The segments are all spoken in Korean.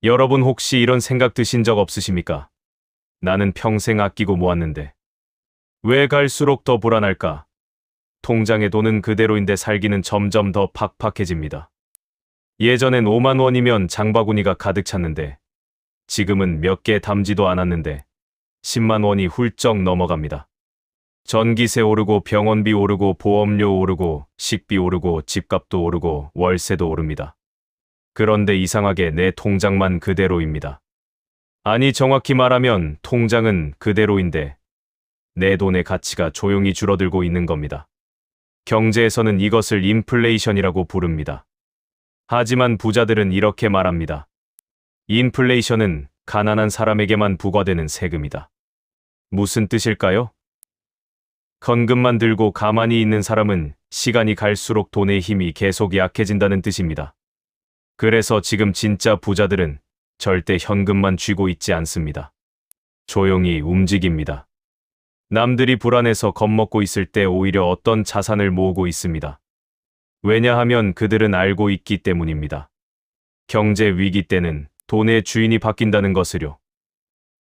여러분 혹시 이런 생각 드신 적 없으십니까? 나는 평생 아끼고 모았는데 왜 갈수록 더 불안할까? 통장에 돈은 그대로인데 살기는 점점 더 팍팍해집니다. 예전엔 5만 원이면 장바구니가 가득 찼는데 지금은 몇 개 담지도 않았는데 10만 원이 훌쩍 넘어갑니다. 전기세 오르고 병원비 오르고 보험료 오르고 식비 오르고 집값도 오르고 월세도 오릅니다. 그런데 이상하게 내 통장만 그대로입니다. 아니 정확히 말하면 통장은 그대로인데 내 돈의 가치가 조용히 줄어들고 있는 겁니다. 경제에서는 이것을 인플레이션이라고 부릅니다. 하지만 부자들은 이렇게 말합니다. 인플레이션은 가난한 사람에게만 부과되는 세금이다. 무슨 뜻일까요? 헌금만 들고 가만히 있는 사람은 시간이 갈수록 돈의 힘이 계속 약해진다는 뜻입니다. 그래서 지금 진짜 부자들은 절대 현금만 쥐고 있지 않습니다. 조용히 움직입니다. 남들이 불안해서 겁먹고 있을 때 오히려 어떤 자산을 모으고 있습니다. 왜냐하면 그들은 알고 있기 때문입니다. 경제 위기 때는 돈의 주인이 바뀐다는 것을요.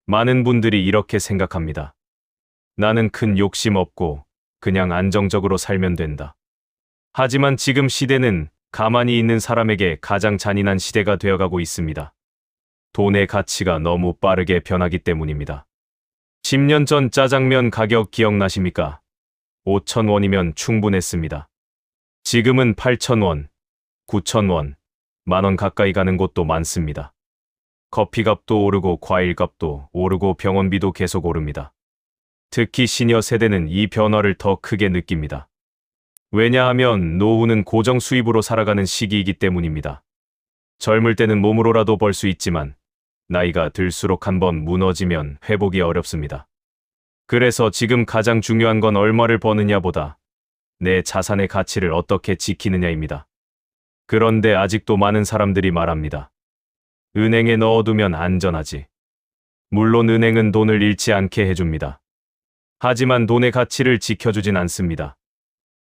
많은 분들이 이렇게 생각합니다. 나는 큰 욕심 없고 그냥 안정적으로 살면 된다. 하지만 지금 시대는 가만히 있는 사람에게 가장 잔인한 시대가 되어가고 있습니다. 돈의 가치가 너무 빠르게 변하기 때문입니다. 10년 전 짜장면 가격 기억나십니까? 5,000원이면 충분했습니다. 지금은 8,000원, 9,000원, 만원 가까이 가는 곳도 많습니다. 커피값도 오르고 과일값도 오르고 병원비도 계속 오릅니다. 특히 시니어 세대는 이 변화를 더 크게 느낍니다. 왜냐하면 노후는 고정 수입으로 살아가는 시기이기 때문입니다. 젊을 때는 몸으로라도 벌 수 있지만 나이가 들수록 한번 무너지면 회복이 어렵습니다. 그래서 지금 가장 중요한 건 얼마를 버느냐보다 내 자산의 가치를 어떻게 지키느냐입니다. 그런데 아직도 많은 사람들이 말합니다. 은행에 넣어두면 안전하지. 물론 은행은 돈을 잃지 않게 해줍니다. 하지만 돈의 가치를 지켜주진 않습니다.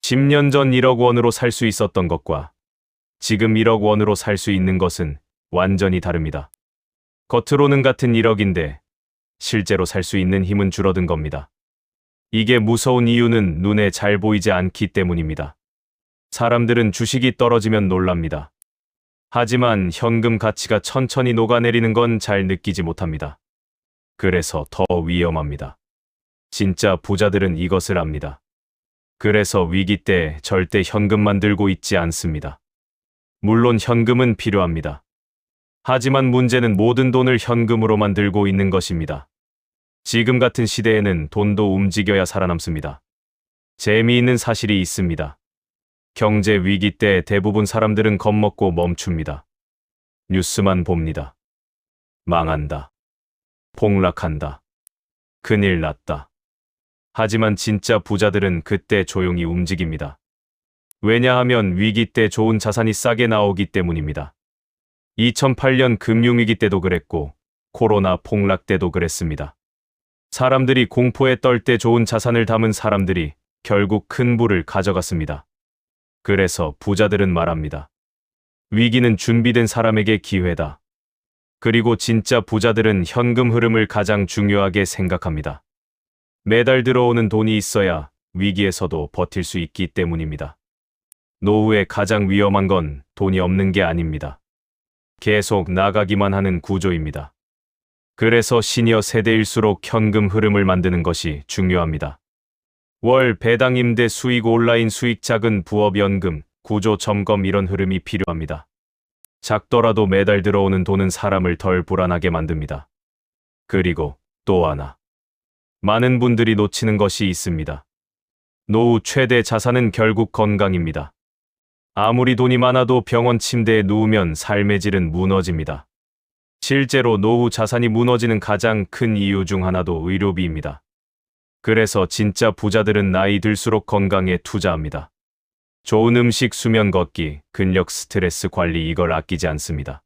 10년 전 1억 원으로 살 수 있었던 것과 지금 1억 원으로 살 수 있는 것은 완전히 다릅니다. 겉으로는 같은 1억인데 실제로 살 수 있는 힘은 줄어든 겁니다. 이게 무서운 이유는 눈에 잘 보이지 않기 때문입니다. 사람들은 주식이 떨어지면 놀랍니다. 하지만 현금 가치가 천천히 녹아내리는 건 잘 느끼지 못합니다. 그래서 더 위험합니다. 진짜 부자들은 이것을 압니다. 그래서 위기 때 절대 현금만 들고 있지 않습니다. 물론 현금은 필요합니다. 하지만 문제는 모든 돈을 현금으로만 들고 있는 것입니다. 지금 같은 시대에는 돈도 움직여야 살아남습니다. 재미있는 사실이 있습니다. 경제 위기 때 대부분 사람들은 겁먹고 멈춥니다. 뉴스만 봅니다. 망한다. 폭락한다. 큰일 났다. 하지만 진짜 부자들은 그때 조용히 움직입니다. 왜냐하면 위기 때 좋은 자산이 싸게 나오기 때문입니다. 2008년 금융위기 때도 그랬고 코로나 폭락 때도 그랬습니다. 사람들이 공포에 떨 때 좋은 자산을 담은 사람들이 결국 큰 부를 가져갔습니다. 그래서 부자들은 말합니다. 위기는 준비된 사람에게 기회다. 그리고 진짜 부자들은 현금 흐름을 가장 중요하게 생각합니다. 매달 들어오는 돈이 있어야 위기에서도 버틸 수 있기 때문입니다. 노후에 가장 위험한 건 돈이 없는 게 아닙니다. 계속 나가기만 하는 구조입니다. 그래서 시니어 세대일수록 현금 흐름을 만드는 것이 중요합니다. 월 배당 임대 수익 온라인 수익 작은 부업 연금, 구조 점검 이런 흐름이 필요합니다. 작더라도 매달 들어오는 돈은 사람을 덜 불안하게 만듭니다. 그리고 또 하나. 많은 분들이 놓치는 것이 있습니다. 노후 최대 자산은 결국 건강입니다. 아무리 돈이 많아도 병원 침대에 누우면 삶의 질은 무너집니다. 실제로 노후 자산이 무너지는 가장 큰 이유 중 하나도 의료비입니다. 그래서 진짜 부자들은 나이 들수록 건강에 투자합니다. 좋은 음식, 수면 걷기, 근력, 스트레스 관리 이걸 아끼지 않습니다.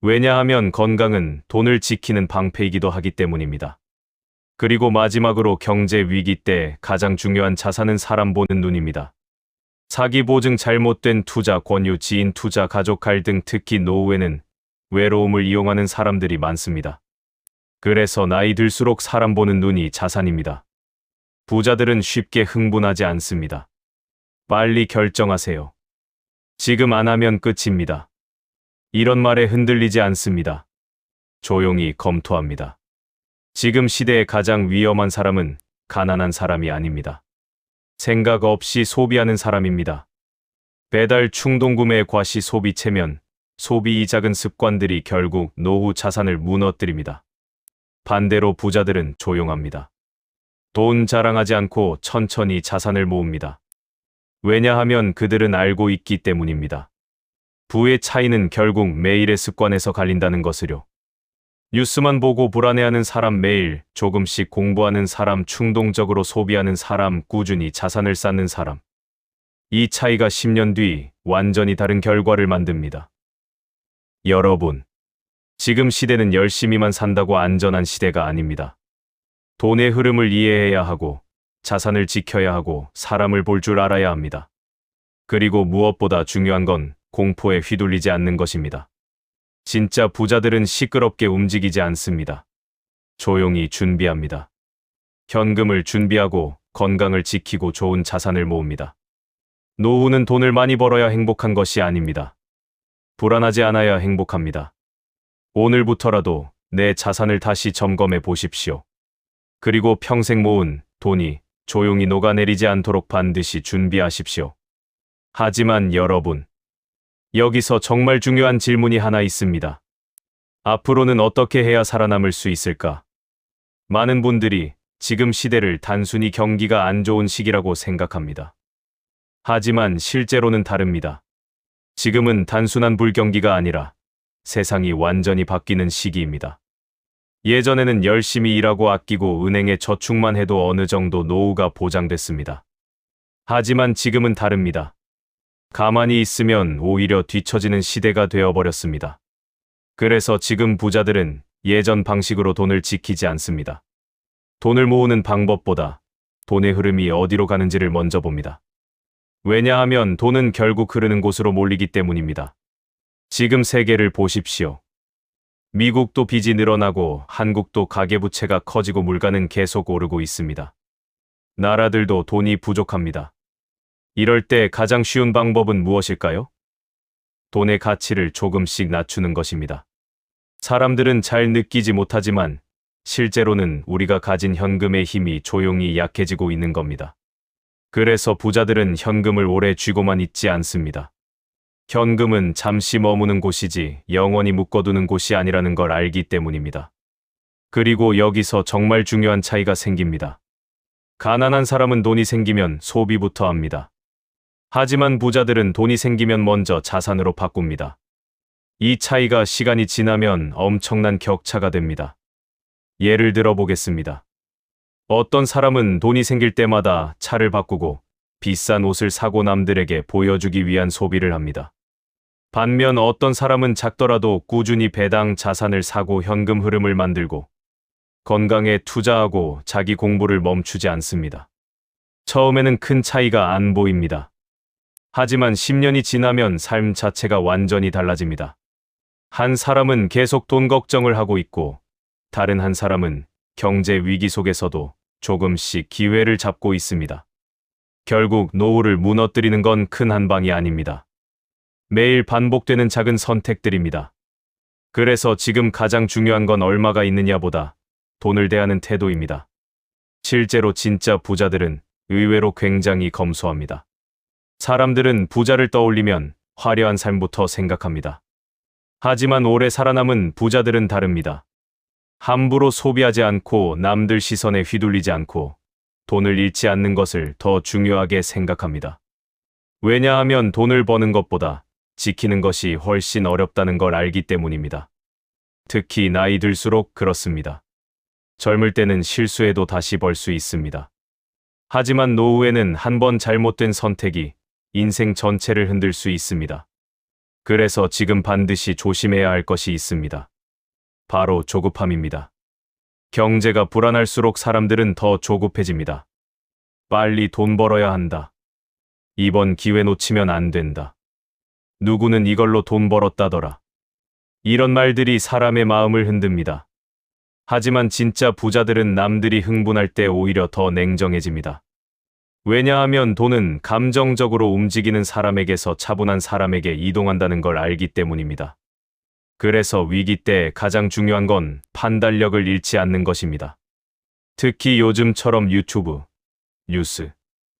왜냐하면 건강은 돈을 지키는 방패이기도 하기 때문입니다. 그리고 마지막으로 경제 위기 때 가장 중요한 자산은 사람 보는 눈입니다. 사기, 보증, 잘못된 투자, 권유, 지인 투자, 가족 갈등, 특히 노후에는 외로움을 이용하는 사람들이 많습니다. 그래서 나이 들수록 사람 보는 눈이 자산입니다. 부자들은 쉽게 흥분하지 않습니다. 빨리 결정하세요. 지금 안 하면 끝입니다. 이런 말에 흔들리지 않습니다. 조용히 검토합니다. 지금 시대의 가장 위험한 사람은 가난한 사람이 아닙니다. 생각 없이 소비하는 사람입니다. 배달 충동구매 과시 소비 체면, 소비 이 작은 습관들이 결국 노후 자산을 무너뜨립니다. 반대로 부자들은 조용합니다. 돈 자랑하지 않고 천천히 자산을 모읍니다. 왜냐하면 그들은 알고 있기 때문입니다. 부의 차이는 결국 매일의 습관에서 갈린다는 것을요. 뉴스만 보고 불안해하는 사람, 매일 조금씩 공부하는 사람, 충동적으로 소비하는 사람, 꾸준히 자산을 쌓는 사람. 이 차이가 10년 뒤 완전히 다른 결과를 만듭니다. 여러분, 지금 시대는 열심히만 산다고 안전한 시대가 아닙니다. 돈의 흐름을 이해해야 하고, 자산을 지켜야 하고, 사람을 볼 줄 알아야 합니다. 그리고 무엇보다 중요한 건 공포에 휘둘리지 않는 것입니다. 진짜 부자들은 시끄럽게 움직이지 않습니다. 조용히 준비합니다. 현금을 준비하고 건강을 지키고 좋은 자산을 모읍니다. 노후는 돈을 많이 벌어야 행복한 것이 아닙니다. 불안하지 않아야 행복합니다. 오늘부터라도 내 자산을 다시 점검해 보십시오. 그리고 평생 모은 돈이 조용히 녹아내리지 않도록 반드시 준비하십시오. 하지만 여러분, 여기서 정말 중요한 질문이 하나 있습니다. 앞으로는 어떻게 해야 살아남을 수 있을까? 많은 분들이 지금 시대를 단순히 경기가 안 좋은 시기라고 생각합니다. 하지만 실제로는 다릅니다. 지금은 단순한 불경기가 아니라 세상이 완전히 바뀌는 시기입니다. 예전에는 열심히 일하고 아끼고 은행에 저축만 해도 어느 정도 노후가 보장됐습니다. 하지만 지금은 다릅니다. 가만히 있으면 오히려 뒤처지는 시대가 되어버렸습니다. 그래서 지금 부자들은 예전 방식으로 돈을 지키지 않습니다. 돈을 모으는 방법보다 돈의 흐름이 어디로 가는지를 먼저 봅니다. 왜냐하면 돈은 결국 흐르는 곳으로 몰리기 때문입니다. 지금 세계를 보십시오. 미국도 빚이 늘어나고 한국도 가계부채가 커지고 물가는 계속 오르고 있습니다. 나라들도 돈이 부족합니다. 이럴 때 가장 쉬운 방법은 무엇일까요? 돈의 가치를 조금씩 낮추는 것입니다. 사람들은 잘 느끼지 못하지만 실제로는 우리가 가진 현금의 힘이 조용히 약해지고 있는 겁니다. 그래서 부자들은 현금을 오래 쥐고만 있지 않습니다. 현금은 잠시 머무는 곳이지 영원히 묶어두는 곳이 아니라는 걸 알기 때문입니다. 그리고 여기서 정말 중요한 차이가 생깁니다. 가난한 사람은 돈이 생기면 소비부터 합니다. 하지만 부자들은 돈이 생기면 먼저 자산으로 바꿉니다. 이 차이가 시간이 지나면 엄청난 격차가 됩니다. 예를 들어 보겠습니다. 어떤 사람은 돈이 생길 때마다 차를 바꾸고 비싼 옷을 사고 남들에게 보여주기 위한 소비를 합니다. 반면 어떤 사람은 작더라도 꾸준히 배당 자산을 사고 현금 흐름을 만들고 건강에 투자하고 자기 공부를 멈추지 않습니다. 처음에는 큰 차이가 안 보입니다. 하지만 10년이 지나면 삶 자체가 완전히 달라집니다. 한 사람은 계속 돈 걱정을 하고 있고 다른 한 사람은 경제 위기 속에서도 조금씩 기회를 잡고 있습니다. 결국 노후를 무너뜨리는 건 큰 한방이 아닙니다. 매일 반복되는 작은 선택들입니다. 그래서 지금 가장 중요한 건 얼마가 있느냐보다 돈을 대하는 태도입니다. 실제로 진짜 부자들은 의외로 굉장히 검소합니다. 사람들은 부자를 떠올리면 화려한 삶부터 생각합니다. 하지만 오래 살아남은 부자들은 다릅니다. 함부로 소비하지 않고 남들 시선에 휘둘리지 않고 돈을 잃지 않는 것을 더 중요하게 생각합니다. 왜냐하면 돈을 버는 것보다 지키는 것이 훨씬 어렵다는 걸 알기 때문입니다. 특히 나이 들수록 그렇습니다. 젊을 때는 실수해도 다시 벌 수 있습니다. 하지만 노후에는 한 번 잘못된 선택이 인생 전체를 흔들 수 있습니다. 그래서 지금 반드시 조심해야 할 것이 있습니다. 바로 조급함입니다. 경제가 불안할수록 사람들은 더 조급해집니다. 빨리 돈 벌어야 한다. 이번 기회 놓치면 안 된다. 누구는 이걸로 돈 벌었다더라. 이런 말들이 사람의 마음을 흔듭니다. 하지만 진짜 부자들은 남들이 흥분할 때 오히려 더 냉정해집니다. 왜냐하면 돈은 감정적으로 움직이는 사람에게서 차분한 사람에게 이동한다는 걸 알기 때문입니다. 그래서 위기 때 가장 중요한 건 판단력을 잃지 않는 것입니다. 특히 요즘처럼 유튜브, 뉴스,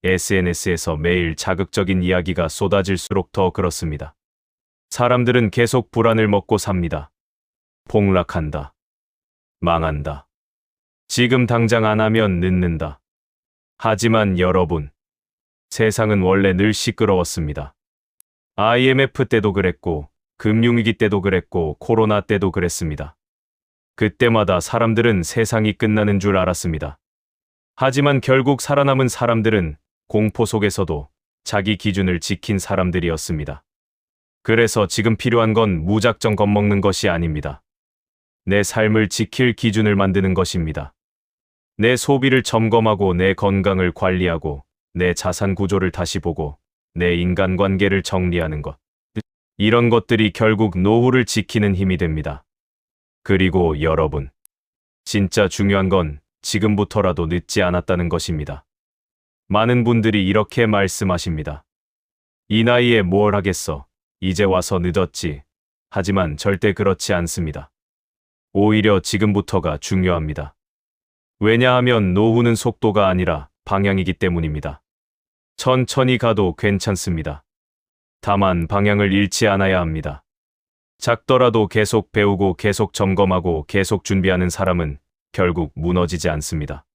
SNS에서 매일 자극적인 이야기가 쏟아질수록 더 그렇습니다. 사람들은 계속 불안을 먹고 삽니다. 폭락한다. 망한다. 지금 당장 안 하면 늦는다. 하지만 여러분, 세상은 원래 늘 시끄러웠습니다. IMF 때도 그랬고, 금융위기 때도 그랬고, 코로나 때도 그랬습니다. 그때마다 사람들은 세상이 끝나는 줄 알았습니다. 하지만 결국 살아남은 사람들은 공포 속에서도 자기 기준을 지킨 사람들이었습니다. 그래서 지금 필요한 건 무작정 겁먹는 것이 아닙니다. 내 삶을 지킬 기준을 만드는 것입니다. 내 소비를 점검하고 내 건강을 관리하고 내 자산 구조를 다시 보고 내 인간관계를 정리하는 것. 이런 것들이 결국 노후를 지키는 힘이 됩니다. 그리고 여러분, 진짜 중요한 건 지금부터라도 늦지 않았다는 것입니다. 많은 분들이 이렇게 말씀하십니다. 이 나이에 뭘 하겠어? 이제 와서 늦었지. 하지만 절대 그렇지 않습니다. 오히려 지금부터가 중요합니다. 왜냐하면 노후는 속도가 아니라 방향이기 때문입니다. 천천히 가도 괜찮습니다. 다만 방향을 잃지 않아야 합니다. 작더라도 계속 배우고 계속 점검하고 계속 준비하는 사람은 결국 무너지지 않습니다.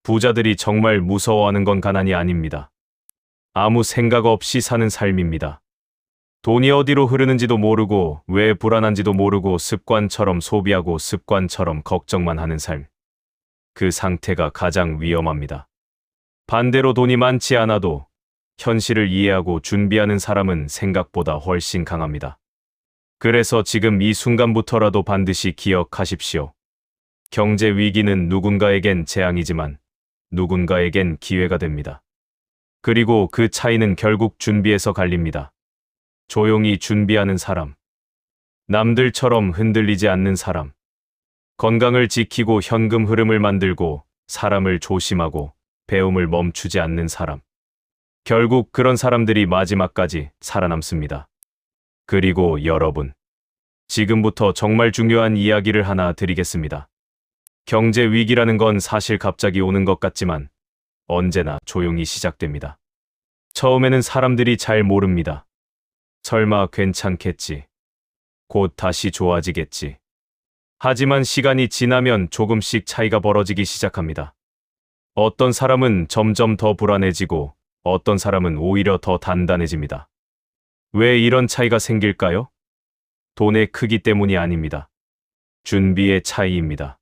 부자들이 정말 무서워하는 건 가난이 아닙니다. 아무 생각 없이 사는 삶입니다. 돈이 어디로 흐르는지도 모르고 왜 불안한지도 모르고 습관처럼 소비하고 습관처럼 걱정만 하는 삶. 그 상태가 가장 위험합니다. 반대로 돈이 많지 않아도 현실을 이해하고 준비하는 사람은 생각보다 훨씬 강합니다. 그래서 지금 이 순간부터라도 반드시 기억하십시오. 경제 위기는 누군가에겐 재앙이지만 누군가에겐 기회가 됩니다. 그리고 그 차이는 결국 준비에서 갈립니다. 조용히 준비하는 사람, 남들처럼 흔들리지 않는 사람, 건강을 지키고 현금 흐름을 만들고 사람을 조심하고 배움을 멈추지 않는 사람. 결국 그런 사람들이 마지막까지 살아남습니다. 그리고 여러분, 지금부터 정말 중요한 이야기를 하나 드리겠습니다. 경제 위기라는 건 사실 갑자기 오는 것 같지만 언제나 조용히 시작됩니다. 처음에는 사람들이 잘 모릅니다. 설마 괜찮겠지. 곧 다시 좋아지겠지. 하지만 시간이 지나면 조금씩 차이가 벌어지기 시작합니다. 어떤 사람은 점점 더 불안해지고 어떤 사람은 오히려 더 단단해집니다. 왜 이런 차이가 생길까요? 돈의 크기 때문이 아닙니다. 준비의 차이입니다.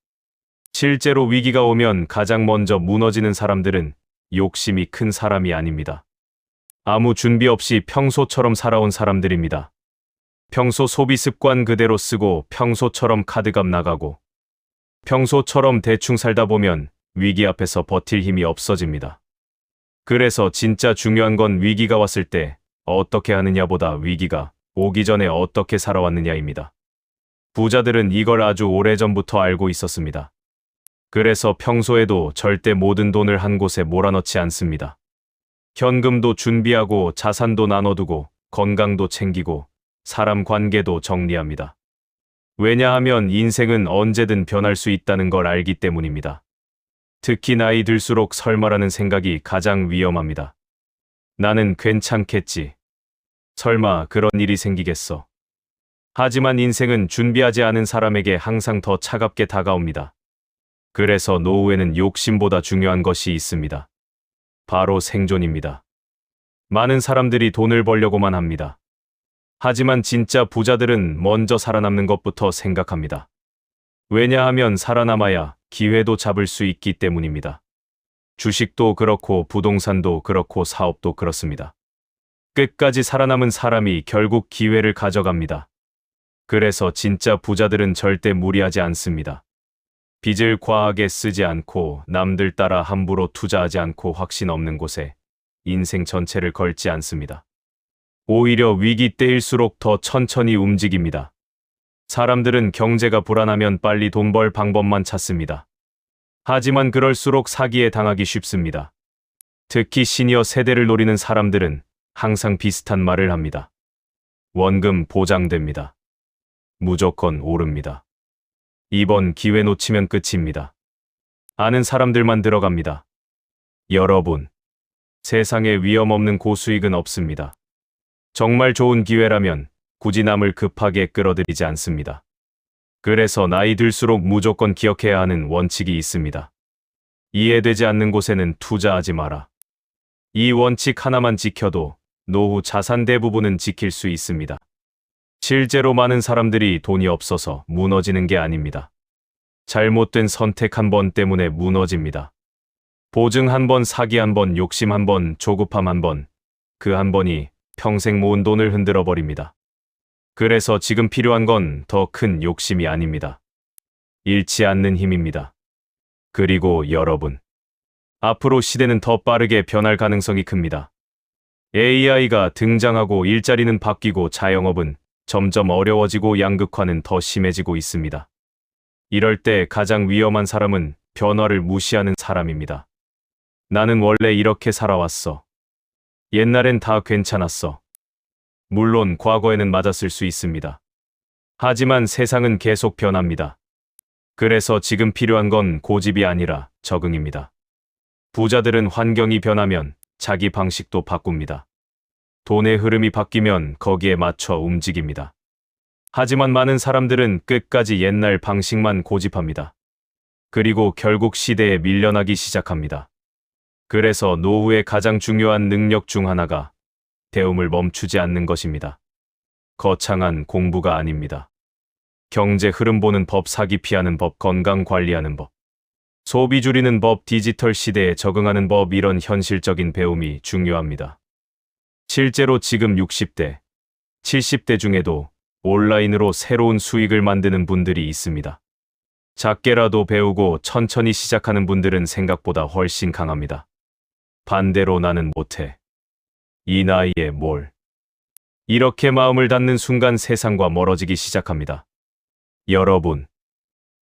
실제로 위기가 오면 가장 먼저 무너지는 사람들은 욕심이 큰 사람이 아닙니다. 아무 준비 없이 평소처럼 살아온 사람들입니다. 평소 소비 습관 그대로 쓰고 평소처럼 카드값 나가고 평소처럼 대충 살다 보면 위기 앞에서 버틸 힘이 없어집니다. 그래서 진짜 중요한 건 위기가 왔을 때 어떻게 하느냐보다 위기가 오기 전에 어떻게 살아왔느냐입니다. 부자들은 이걸 아주 오래전부터 알고 있었습니다. 그래서 평소에도 절대 모든 돈을 한 곳에 몰아넣지 않습니다. 현금도 준비하고 자산도 나눠두고 건강도 챙기고 사람 관계도 정리합니다. 왜냐하면 인생은 언제든 변할 수 있다는 걸 알기 때문입니다. 특히 나이 들수록 설마라는 생각이 가장 위험합니다. 나는 괜찮겠지. 설마 그런 일이 생기겠어. 하지만 인생은 준비하지 않은 사람에게 항상 더 차갑게 다가옵니다. 그래서 노후에는 욕심보다 중요한 것이 있습니다. 바로 생존입니다. 많은 사람들이 돈을 벌려고만 합니다. 하지만 진짜 부자들은 먼저 살아남는 것부터 생각합니다. 왜냐하면 살아남아야 기회도 잡을 수 있기 때문입니다. 주식도 그렇고 부동산도 그렇고 사업도 그렇습니다. 끝까지 살아남은 사람이 결국 기회를 가져갑니다. 그래서 진짜 부자들은 절대 무리하지 않습니다. 빚을 과하게 쓰지 않고 남들 따라 함부로 투자하지 않고 확신 없는 곳에 인생 전체를 걸지 않습니다. 오히려 위기 때일수록 더 천천히 움직입니다. 사람들은 경제가 불안하면 빨리 돈 벌 방법만 찾습니다. 하지만 그럴수록 사기에 당하기 쉽습니다. 특히 시니어 세대를 노리는 사람들은 항상 비슷한 말을 합니다. 원금 보장됩니다. 무조건 오릅니다. 이번 기회 놓치면 끝입니다. 아는 사람들만 들어갑니다. 여러분, 세상에 위험 없는 고수익은 없습니다. 정말 좋은 기회라면 굳이 남을 급하게 끌어들이지 않습니다. 그래서 나이 들수록 무조건 기억해야 하는 원칙이 있습니다. 이해되지 않는 곳에는 투자하지 마라. 이 원칙 하나만 지켜도 노후 자산 대부분은 지킬 수 있습니다. 실제로 많은 사람들이 돈이 없어서 무너지는 게 아닙니다. 잘못된 선택 한 번 때문에 무너집니다. 보증 한 번, 사기 한 번, 욕심 한 번, 조급함 한 번, 그 한 번이 평생 모은 돈을 흔들어 버립니다. 그래서 지금 필요한 건 더 큰 욕심이 아닙니다. 잃지 않는 힘입니다. 그리고 여러분, 앞으로 시대는 더 빠르게 변할 가능성이 큽니다. AI가 등장하고 일자리는 바뀌고 자영업은 점점 어려워지고 양극화는 더 심해지고 있습니다. 이럴 때 가장 위험한 사람은 변화를 무시하는 사람입니다. 나는 원래 이렇게 살아왔어. 옛날엔 다 괜찮았어. 물론 과거에는 맞았을 수 있습니다. 하지만 세상은 계속 변합니다. 그래서 지금 필요한 건 고집이 아니라 적응입니다. 부자들은 환경이 변하면 자기 방식도 바꿉니다. 돈의 흐름이 바뀌면 거기에 맞춰 움직입니다. 하지만 많은 사람들은 끝까지 옛날 방식만 고집합니다. 그리고 결국 시대에 밀려나기 시작합니다. 그래서 노후의 가장 중요한 능력 중 하나가 배움을 멈추지 않는 것입니다. 거창한 공부가 아닙니다. 경제 흐름 보는 법, 사기 피하는 법, 건강 관리하는 법, 소비 줄이는 법, 디지털 시대에 적응하는 법, 이런 현실적인 배움이 중요합니다. 실제로 지금 60대, 70대 중에도 온라인으로 새로운 수익을 만드는 분들이 있습니다. 작게라도 배우고 천천히 시작하는 분들은 생각보다 훨씬 강합니다. 반대로 나는 못해. 이 나이에 뭘. 이렇게 마음을 닫는 순간 세상과 멀어지기 시작합니다. 여러분,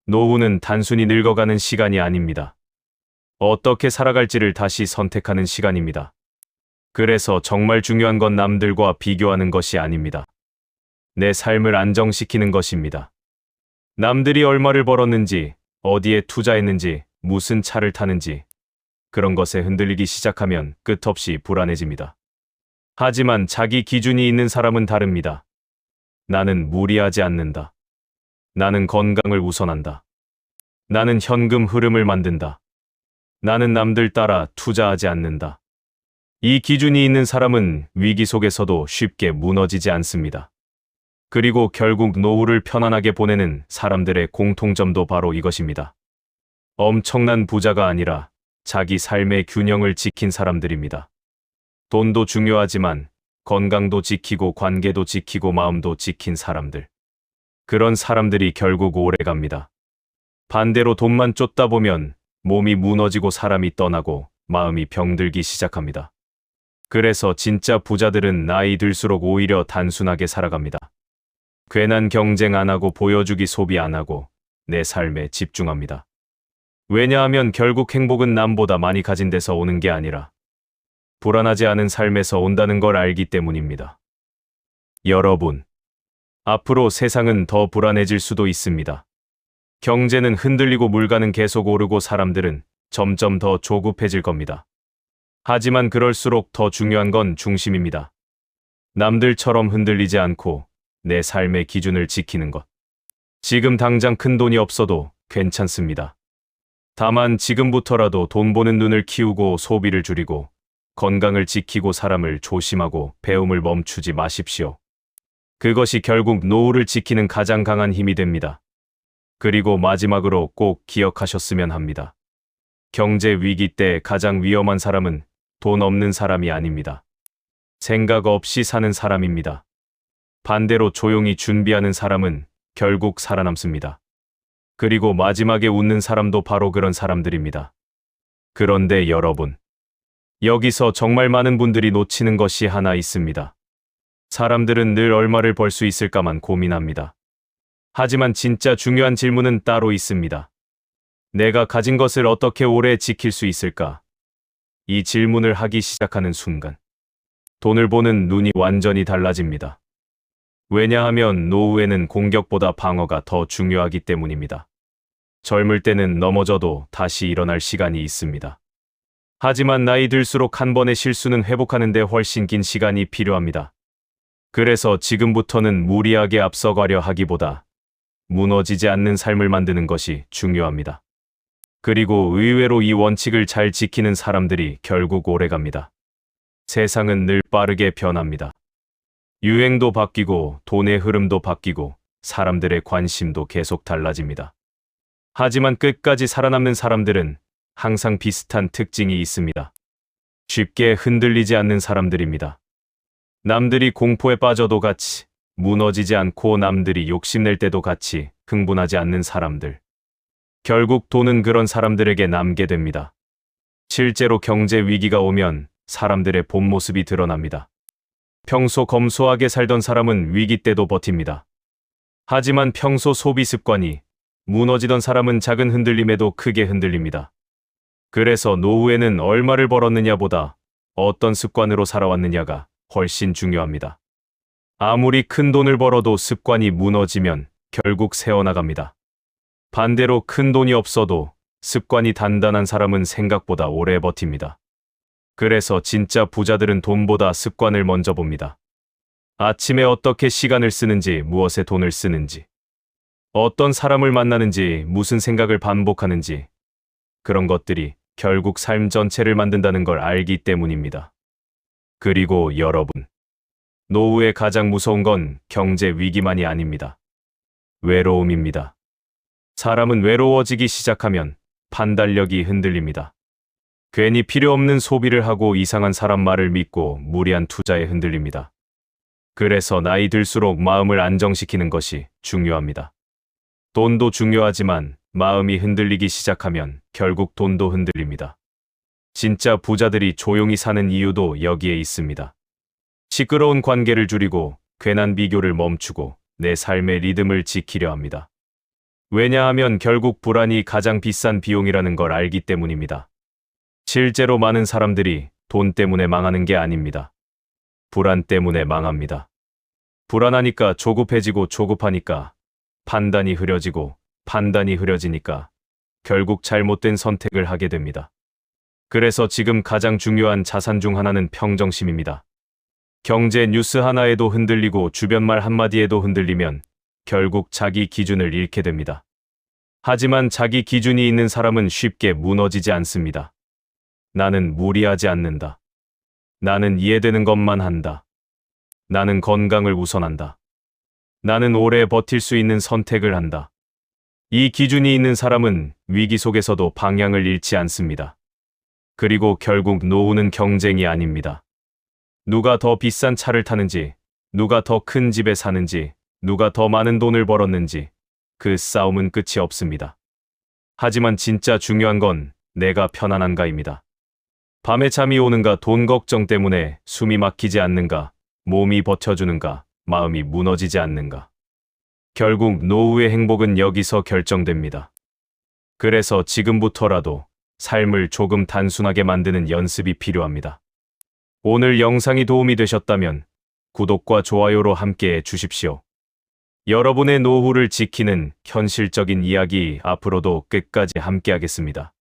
노후는 단순히 늙어가는 시간이 아닙니다. 어떻게 살아갈지를 다시 선택하는 시간입니다. 그래서 정말 중요한 건 남들과 비교하는 것이 아닙니다. 내 삶을 안정시키는 것입니다. 남들이 얼마를 벌었는지, 어디에 투자했는지, 무슨 차를 타는지, 그런 것에 흔들리기 시작하면 끝없이 불안해집니다. 하지만 자기 기준이 있는 사람은 다릅니다. 나는 무리하지 않는다. 나는 건강을 우선한다. 나는 현금 흐름을 만든다. 나는 남들 따라 투자하지 않는다. 이 기준이 있는 사람은 위기 속에서도 쉽게 무너지지 않습니다. 그리고 결국 노후를 편안하게 보내는 사람들의 공통점도 바로 이것입니다. 엄청난 부자가 아니라 자기 삶의 균형을 지킨 사람들입니다. 돈도 중요하지만 건강도 지키고 관계도 지키고 마음도 지킨 사람들. 그런 사람들이 결국 오래 갑니다. 반대로 돈만 쫓다 보면 몸이 무너지고 사람이 떠나고 마음이 병들기 시작합니다. 그래서 진짜 부자들은 나이 들수록 오히려 단순하게 살아갑니다. 괜한 경쟁 안 하고 보여주기 소비 안 하고 내 삶에 집중합니다. 왜냐하면 결국 행복은 남보다 많이 가진 데서 오는 게 아니라 불안하지 않은 삶에서 온다는 걸 알기 때문입니다. 여러분, 앞으로 세상은 더 불안해질 수도 있습니다. 경제는 흔들리고 물가는 계속 오르고 사람들은 점점 더 조급해질 겁니다. 하지만 그럴수록 더 중요한 건 중심입니다. 남들처럼 흔들리지 않고 내 삶의 기준을 지키는 것. 지금 당장 큰 돈이 없어도 괜찮습니다. 다만 지금부터라도 돈 보는 눈을 키우고 소비를 줄이고 건강을 지키고 사람을 조심하고 배움을 멈추지 마십시오. 그것이 결국 노후를 지키는 가장 강한 힘이 됩니다. 그리고 마지막으로 꼭 기억하셨으면 합니다. 경제 위기 때 가장 위험한 사람은 돈 없는 사람이 아닙니다. 생각 없이 사는 사람입니다. 반대로 조용히 준비하는 사람은 결국 살아남습니다. 그리고 마지막에 웃는 사람도 바로 그런 사람들입니다. 그런데 여러분, 여기서 정말 많은 분들이 놓치는 것이 하나 있습니다. 사람들은 늘 얼마를 벌 수 있을까만 고민합니다. 하지만 진짜 중요한 질문은 따로 있습니다. 내가 가진 것을 어떻게 오래 지킬 수 있을까? 이 질문을 하기 시작하는 순간, 돈을 보는 눈이 완전히 달라집니다. 왜냐하면 노후에는 공격보다 방어가 더 중요하기 때문입니다. 젊을 때는 넘어져도 다시 일어날 시간이 있습니다. 하지만 나이 들수록 한 번의 실수는 회복하는 데 훨씬 긴 시간이 필요합니다. 그래서 지금부터는 무리하게 앞서가려 하기보다 무너지지 않는 삶을 만드는 것이 중요합니다. 그리고 의외로 이 원칙을 잘 지키는 사람들이 결국 오래갑니다. 세상은 늘 빠르게 변합니다. 유행도 바뀌고 돈의 흐름도 바뀌고 사람들의 관심도 계속 달라집니다. 하지만 끝까지 살아남는 사람들은 항상 비슷한 특징이 있습니다. 쉽게 흔들리지 않는 사람들입니다. 남들이 공포에 빠져도 같이, 무너지지 않고 남들이 욕심낼 때도 같이 흥분하지 않는 사람들. 결국 돈은 그런 사람들에게 남게 됩니다. 실제로 경제 위기가 오면 사람들의 본 모습이 드러납니다. 평소 검소하게 살던 사람은 위기 때도 버팁니다. 하지만 평소 소비 습관이 무너지던 사람은 작은 흔들림에도 크게 흔들립니다. 그래서 노후에는 얼마를 벌었느냐보다 어떤 습관으로 살아왔느냐가 훨씬 중요합니다. 아무리 큰 돈을 벌어도 습관이 무너지면 결국 새어나갑니다. 반대로 큰 돈이 없어도 습관이 단단한 사람은 생각보다 오래 버팁니다. 그래서 진짜 부자들은 돈보다 습관을 먼저 봅니다. 아침에 어떻게 시간을 쓰는지, 무엇에 돈을 쓰는지, 어떤 사람을 만나는지, 무슨 생각을 반복하는지, 그런 것들이 결국 삶 전체를 만든다는 걸 알기 때문입니다. 그리고 여러분, 노후에 가장 무서운 건 경제 위기만이 아닙니다. 외로움입니다. 사람은 외로워지기 시작하면 판단력이 흔들립니다. 괜히 필요 없는 소비를 하고 이상한 사람 말을 믿고 무리한 투자에 흔들립니다. 그래서 나이 들수록 마음을 안정시키는 것이 중요합니다. 돈도 중요하지만 마음이 흔들리기 시작하면 결국 돈도 흔들립니다. 진짜 부자들이 조용히 사는 이유도 여기에 있습니다. 시끄러운 관계를 줄이고 괜한 비교를 멈추고 내 삶의 리듬을 지키려 합니다. 왜냐하면 결국 불안이 가장 비싼 비용이라는 걸 알기 때문입니다. 실제로 많은 사람들이 돈 때문에 망하는 게 아닙니다. 불안 때문에 망합니다. 불안하니까 조급해지고 조급하니까 판단이 흐려지고 판단이 흐려지니까 결국 잘못된 선택을 하게 됩니다. 그래서 지금 가장 중요한 자산 중 하나는 평정심입니다. 경제 뉴스 하나에도 흔들리고 주변 말 한마디에도 흔들리면 결국 자기 기준을 잃게 됩니다. 하지만 자기 기준이 있는 사람은 쉽게 무너지지 않습니다. 나는 무리하지 않는다. 나는 이해되는 것만 한다. 나는 건강을 우선한다. 나는 오래 버틸 수 있는 선택을 한다. 이 기준이 있는 사람은 위기 속에서도 방향을 잃지 않습니다. 그리고 결국 노후는 경쟁이 아닙니다. 누가 더 비싼 차를 타는지, 누가 더 큰 집에 사는지, 누가 더 많은 돈을 벌었는지 그 싸움은 끝이 없습니다. 하지만 진짜 중요한 건 내가 편안한가입니다. 밤에 잠이 오는가, 돈 걱정 때문에 숨이 막히지 않는가, 몸이 버텨주는가, 마음이 무너지지 않는가. 결국 노후의 행복은 여기서 결정됩니다. 그래서 지금부터라도 삶을 조금 단순하게 만드는 연습이 필요합니다. 오늘 영상이 도움이 되셨다면 구독과 좋아요로 함께해 주십시오. 여러분의 노후를 지키는 현실적인 이야기 앞으로도 끝까지 함께하겠습니다.